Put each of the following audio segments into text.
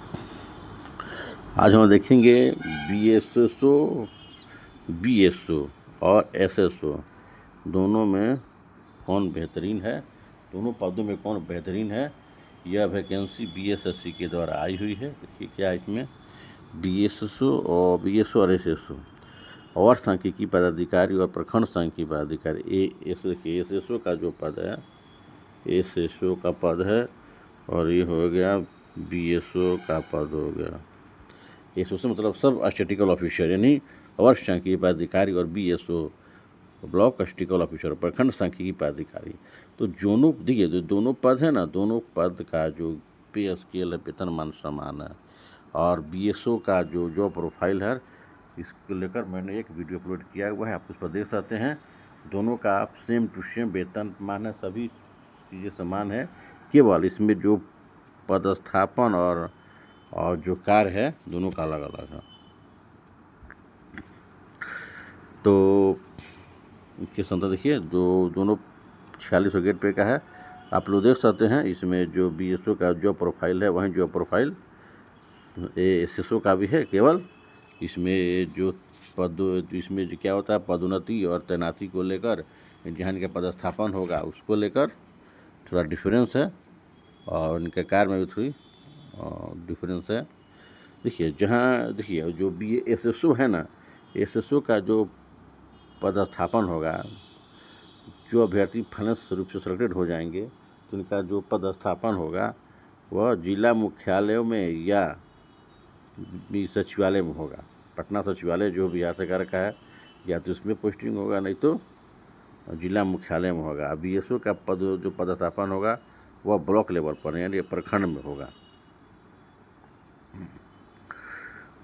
आज हम देखेंगे बीएसएसओ, बीएसओ और एसएसओ दोनों में कौन बेहतरीन है, दोनों पदों में कौन बेहतरीन है। यह वैकेंसी बीएसएससी के द्वारा आई हुई है। देखिए क्या इसमें बीएसएसओ और एसएसओ और सांख्यिकी पदाधिकारी और प्रखंड सांख्यिकी पदाधिकारी एसएसओ का जो पद है, एसएसओ का पद है, और ये हो गया बीएसओ का पद हो गया। एसओ मतलब सब स्टैटिस्टिकल ऑफिसर यानी वर्ष सांख्यिकी पदाधिकारी, और बीएसओ ब्लॉक स्टैटिस्टिकल ऑफिसर प्रखंड सांख्यिकी पदाधिकारी। तो दोनों देखिए जो दोनों पद है ना, दोनों पद का जो पे स्केल है, वेतनमान समान है। और बीएसओ का जो जॉब प्रोफाइल है, इसको लेकर मैंने एक वीडियो अपलोड किया हुआ है, आप उस पर देख सकते हैं। दोनों का सेम टू सेम वेतनमान है, सभी चीज़ें समान है। केवल इसमें जो पदस्थापन और जो कार्य है दोनों का अलग अलग है। तो इसके संदर्भ देखिए दोनों 4600 गेट पे का है, आप लोग देख सकते हैं। इसमें जो बीएसओ का जॉब प्रोफाइल है वहीं जॉब प्रोफाइल एसएसओ का भी है। केवल इसमें जो इसमें जो क्या होता है पदोन्नति और तैनाती को लेकर, जहाँ इनका पदस्थापन होगा उसको लेकर थोड़ा डिफरेंस है, और इनके कार्य में भी थोड़ी डिफरेंस है। देखिए जहाँ देखिए जो एसएसओ है ना, एसएसओ का जो पदस्थापन होगा, जो अभ्यर्थी फाइनेंस रूप से सेलेक्टेड हो जाएंगे तो उनका जो पदस्थापन होगा वह जिला मुख्यालयों में या सचिवालय में होगा। पटना सचिवालय जो बिहार सरकार का है, या तो उसमें पोस्टिंग होगा, नहीं तो जिला मुख्यालय में होगा। बीएसओ का जो पदस्थापन होगा वह ब्लॉक लेवल पर यानी प्रखंड में होगा।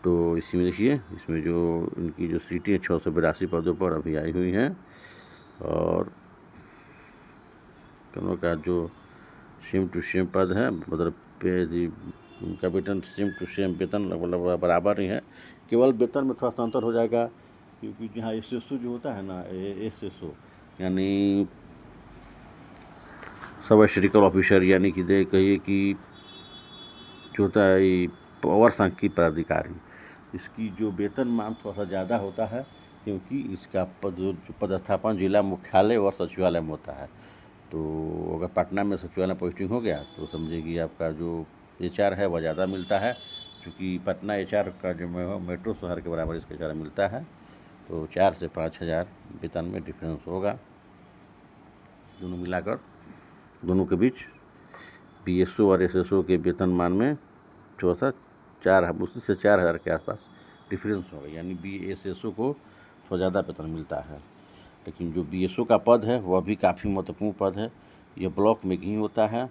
तो इसी में देखिए इसमें जो इनकी जो सीटें 682 पदों पर अभी आई हुई हैं, और दोनों का जो सेम टू सेम पद है, मतलब उनका वेतन सेम टू सेम वेतन लगभग बराबर ही है। केवल वेतन में थोड़ा सा अंतर हो जाएगा, क्योंकि यहाँ एसएसओ जो होता है ना, एसएसओ यानी सब स्टैटिस्टिकल ऑफिसर, यानी कि कहिए कि जो होता है और सांख्यिकी पदाधिकारी, इसकी जो वेतन मान थोड़ा सा ज़्यादा होता है, क्योंकि इसका पदस्थापन जिला मुख्यालय और सचिवालय में होता है। तो अगर पटना में सचिवालय पोस्टिंग हो गया तो समझिए कि आपका जो एचआर है वह ज़्यादा मिलता है, क्योंकि पटना एचआर का जो मेट्रो शहर के बराबर इसका ज़्यादा मिलता है। तो 4 से 5 हज़ार वेतन में डिफरेंस होगा दोनों मिलाकर। दोनों के बीच बीएसओ और एसएसओ के वेतनमान में थोड़ा सा 4 के आसपास डिफरेंस होगा, यानी बीएसएसओ को थोड़ा ज़्यादा वेतन मिलता है। लेकिन जो बीएसओ का पद है वह भी काफ़ी महत्वपूर्ण पद है। यह ब्लॉक में ही होता है,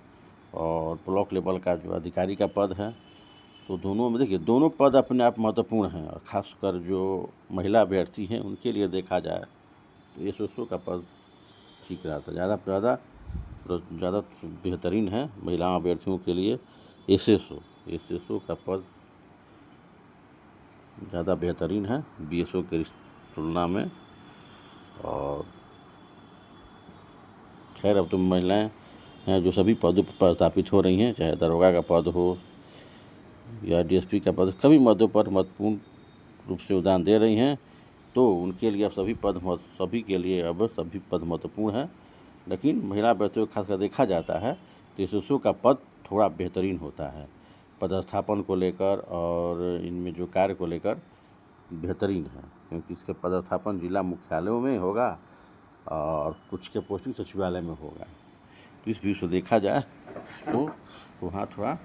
और ब्लॉक लेवल का जो अधिकारी का पद है। तो दोनों में देखिए दोनों पद अपने आप महत्वपूर्ण हैं, और ख़ासकर जो महिला अभ्यर्थी हैं उनके लिए देखा जाए तो एसएसओ का पद ठीक रहता है, ज़्यादा बेहतरीन है महिला अभ्यर्थियों के लिए। एसएसओ का पद ज़्यादा बेहतरीन है बीएसओ के तुलना में। और खैर अब तो महिलाएं हैं जो सभी पदों पर स्थापित हो रही हैं, चाहे दरोगा का पद हो या डीएसपी का पद, सभी पदों पर महत्वपूर्ण रूप से योगदान दे रही हैं। तो उनके लिए अब सभी पद महत्वपूर्ण हैं। लेकिन महिला अभ्यर्थियों को खासकर देखा जाता है तो एसएसओ का पद थोड़ा बेहतरीन होता है, पदस्थापन को लेकर और इनमें जो कार्य को लेकर बेहतरीन है, क्योंकि इसका पदस्थापन जिला मुख्यालयों में होगा और कुछ के पोस्टिंग सचिवालय में होगा। तो इस व्यू से देखा जाए तो वहाँ थोड़ा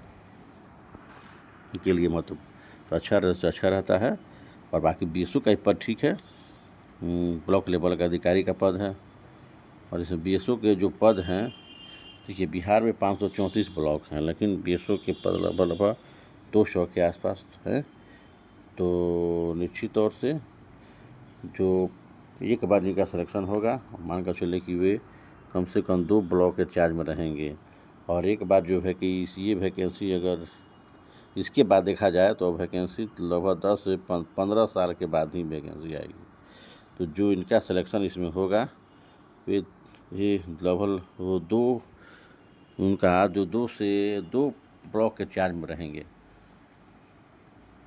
के लिए महत्व तो अच्छा रहता है। और बाकी बीएसओ का पद ठीक है, ब्लॉक लेवल का अधिकारी का पद है। और इसमें बीएसओ के जो पद हैं, देखिए बिहार में 534 ब्लॉक हैं, लेकिन बीएसओ के पद लगभग 200 के आसपास है। तो निश्चित तौर से जो एक बार जिनका सिलेक्शन होगा, मान कर चले कि वे कम से कम 2 ब्लॉक के चार्ज में रहेंगे, और एक बार जो है कि ये वैकेंसी अगर इसके बाद देखा जाए तो वैकेंसी लगभग 10 से 15 साल के बाद ही वैकेंसी आएगी। तो जो इनका सिलेक्शन इसमें होगा ये लगभग वो उनका जो 2 ब्लॉक के चार्ज में रहेंगे,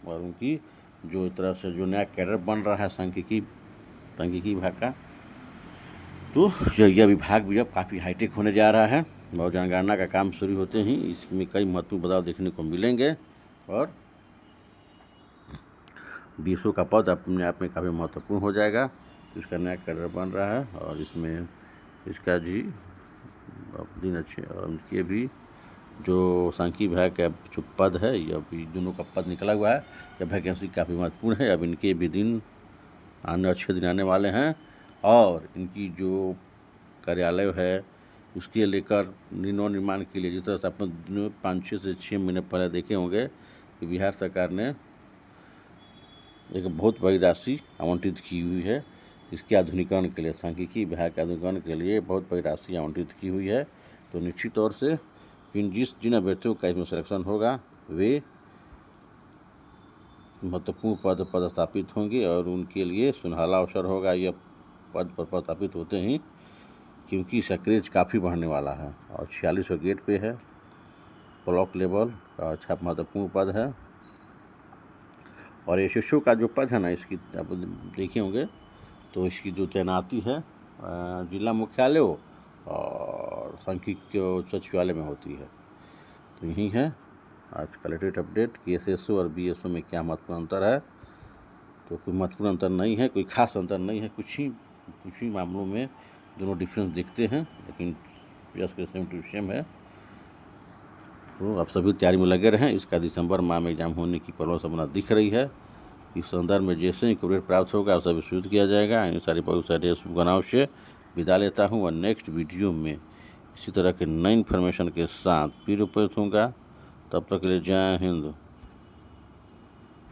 और उनकी जो इस तरह से जो नया कैडर बन रहा है सांख्यिकी विभाग का, तो यह विभाग भी अब काफ़ी हाईटेक होने जा रहा है और जनगणना का काम शुरू होते ही इसमें कई महत्वपूर्ण बदलाव देखने को मिलेंगे और बीएसओ का पद अपने आप में काफ़ी महत्वपूर्ण हो जाएगा। इसका नया कैडर बन रहा है और इसमें इसका जी दिन अच्छे और उनके भी जो सांख्यिकी विभाग का जो पद है, यह भी दोनों का पद निकला हुआ है, यह वैकेंसी काफ़ी महत्वपूर्ण है। अब इनके भी दिन अच्छे दिन आने वाले हैं और इनकी जो कार्यालय है उसके लेकर निर्माण के लिए जिस तरह से आपने 5 से 6 महीने पहले देखे होंगे कि बिहार सरकार ने एक बहुत बड़ी राशि आवंटित की हुई है इसके आधुनिकीकरण के लिए, सांख्यिकी विभाग के आधुनिकीकरण के लिए बहुत बड़ी राशि आवंटित की हुई है। तो निश्चित तौर से जिन अभ्यर्थियों का इसमें सिलेक्शन होगा वे महत्वपूर्ण पद पर स्थापित होंगे और उनके लिए सुनहला अवसर होगा यह पद पर स्थापित होते ही, क्योंकि इसका क्रेज काफ़ी बढ़ने वाला है और 46 गेट पे है, ब्लॉक लेवल का अच्छा महत्वपूर्ण पद है। और एसएसओ का जो पद है ना, इसकी आप देखे होंगे तो इसकी जो तैनाती है जिला मुख्यालयों और सांख्यिकी सचिवालय में होती है। तो यही है आज का लेटेस्ट अपडेट कि एसएसओ और बीएसओ में क्या महत्वपूर्ण अंतर है। तो कोई महत्वपूर्ण अंतर नहीं है, कोई खास अंतर नहीं है, कुछ ही मामलों में दोनों डिफरेंस दिखते हैं, लेकिन जस्ट सेम टू सेम है। तो आप सभी तैयारी में लगे रहें। इसका दिसंबर माह में एग्जाम होने की प्रबल संभावना दिख रही है। इस संदर्भ में जैसे ही कवरेज प्राप्त होगा उसे विस्तृत किया जाएगा। इन सारी बहुत सारे शुभकामनाओं से विदा लेता हूँ और नेक्स्ट वीडियो में इसी तरह के नई इन्फॉर्मेशन के साथ फिर उपस्थित होऊंगा। तब तक के लिए जय हिंद।